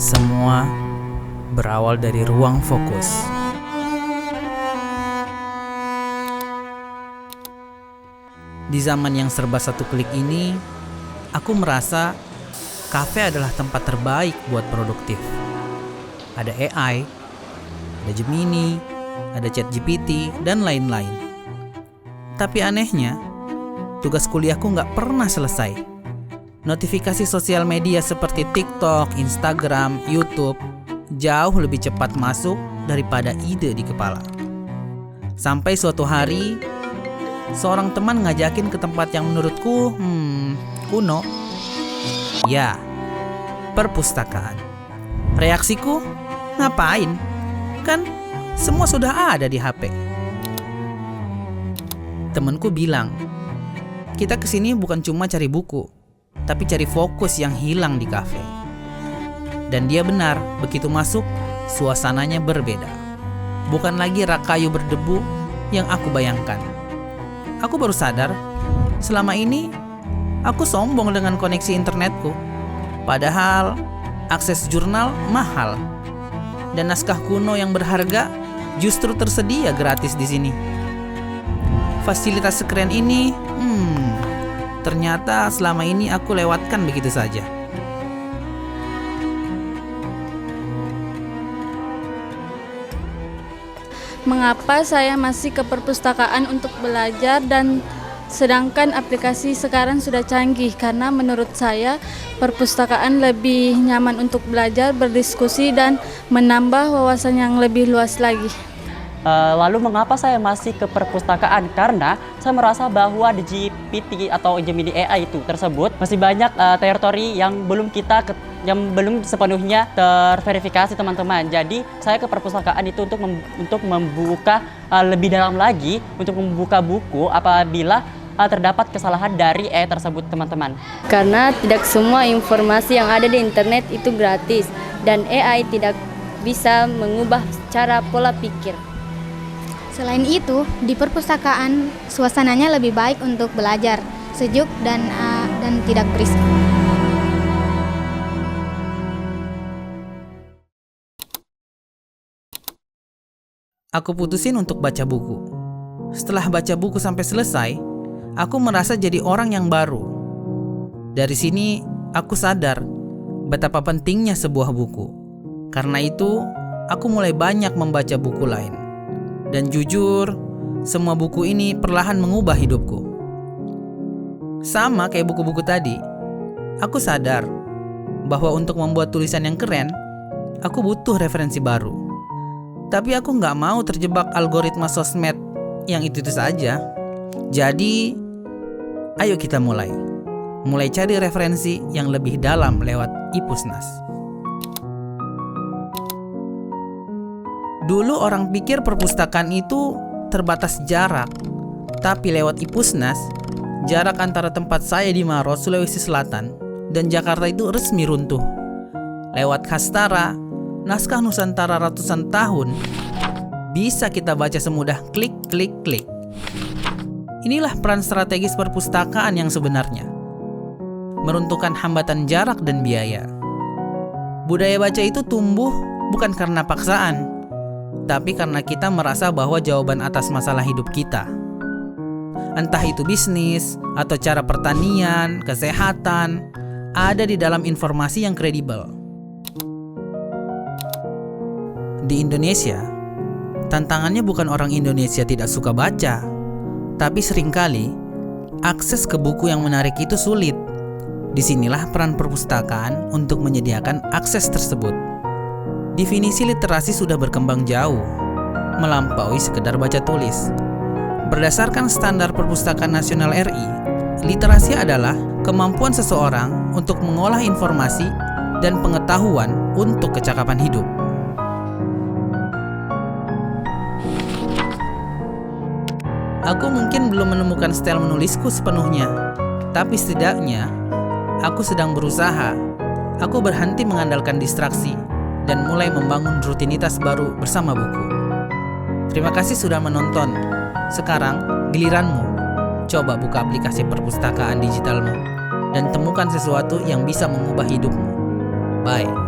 Semua berawal dari ruang fokus. Di zaman yang serba satu klik ini, aku merasa kafe adalah tempat terbaik buat produktif. Ada AI, ada Gemini, ada ChatGPT, dan lain-lain. Tapi anehnya, tugas kuliahku nggak pernah selesai. Notifikasi sosial media seperti TikTok, Instagram, YouTube jauh lebih cepat masuk daripada ide di kepala. Sampai suatu hari, seorang teman ngajakin ke tempat yang menurutku kuno. Ya, perpustakaan. Reaksiku, ngapain? Kan semua sudah ada di HP. Temanku bilang, kita kesini bukan cuma cari buku, tapi cari fokus yang hilang di kafe. Dan dia benar, begitu masuk, suasananya berbeda. Bukan lagi rak kayu berdebu yang aku bayangkan. Aku baru sadar, selama ini aku sombong dengan koneksi internetku. Padahal akses jurnal mahal. Dan naskah kuno yang berharga justru tersedia gratis di sini. Fasilitas sekeren ini, ternyata selama ini aku lewatkan begitu saja. Mengapa saya masih ke perpustakaan untuk belajar dan sedangkan aplikasi sekarang sudah canggih? Karena menurut saya perpustakaan lebih nyaman untuk belajar, berdiskusi, dan menambah wawasan yang lebih luas lagi. Lalu mengapa saya masih ke perpustakaan? Karena saya merasa bahwa di GPT atau Gemini AI itu tersebut masih banyak teritori yang belum sepenuhnya terverifikasi, teman-teman. Jadi saya ke perpustakaan itu untuk membuka lebih dalam lagi, untuk membuka buku apabila terdapat kesalahan dari AI tersebut, teman-teman. Karena tidak semua informasi yang ada di internet itu gratis dan AI tidak bisa mengubah cara pola pikir. Selain itu, di perpustakaan suasananya lebih baik untuk belajar, sejuk dan tidak berisik. Aku putusin untuk baca buku. Setelah baca buku sampai selesai, aku merasa jadi orang yang baru. Dari sini, aku sadar betapa pentingnya sebuah buku. Karena itu, aku mulai banyak membaca buku lain. Dan jujur, semua buku ini perlahan mengubah hidupku. Sama kayak buku-buku tadi, aku sadar bahwa untuk membuat tulisan yang keren, aku butuh referensi baru. Tapi aku nggak mau terjebak algoritma sosmed yang itu saja. Jadi, ayo kita mulai cari referensi yang lebih dalam lewat Ipusnas. Dulu orang pikir perpustakaan itu terbatas jarak. Tapi lewat Ipusnas, jarak antara tempat saya di Maros, Sulawesi Selatan dan Jakarta itu resmi runtuh. Lewat Hastara, naskah Nusantara ratusan tahun bisa kita baca semudah klik, klik, klik. Inilah peran strategis perpustakaan yang sebenarnya. Meruntuhkan hambatan jarak dan biaya. Budaya baca itu tumbuh bukan karena paksaan, tapi karena kita merasa bahwa jawaban atas masalah hidup kita, entah itu bisnis atau cara pertanian, kesehatan, ada di dalam informasi yang kredibel. Di Indonesia, tantangannya bukan orang Indonesia tidak suka baca, tapi seringkali akses ke buku yang menarik itu sulit. Disinilah peran perpustakaan untuk menyediakan akses tersebut. Definisi literasi sudah berkembang jauh, melampaui sekedar baca tulis. Berdasarkan standar Perpustakaan Nasional RI, literasi adalah kemampuan seseorang untuk mengolah informasi dan pengetahuan untuk kecakapan hidup. Aku mungkin belum menemukan style menulisku sepenuhnya, tapi setidaknya aku sedang berusaha. Aku berhenti mengandalkan distraksi dan mulai membangun rutinitas baru bersama buku. Terima kasih sudah menonton. Sekarang giliranmu. Coba buka aplikasi perpustakaan digitalmu dan temukan sesuatu yang bisa mengubah hidupmu. Bye.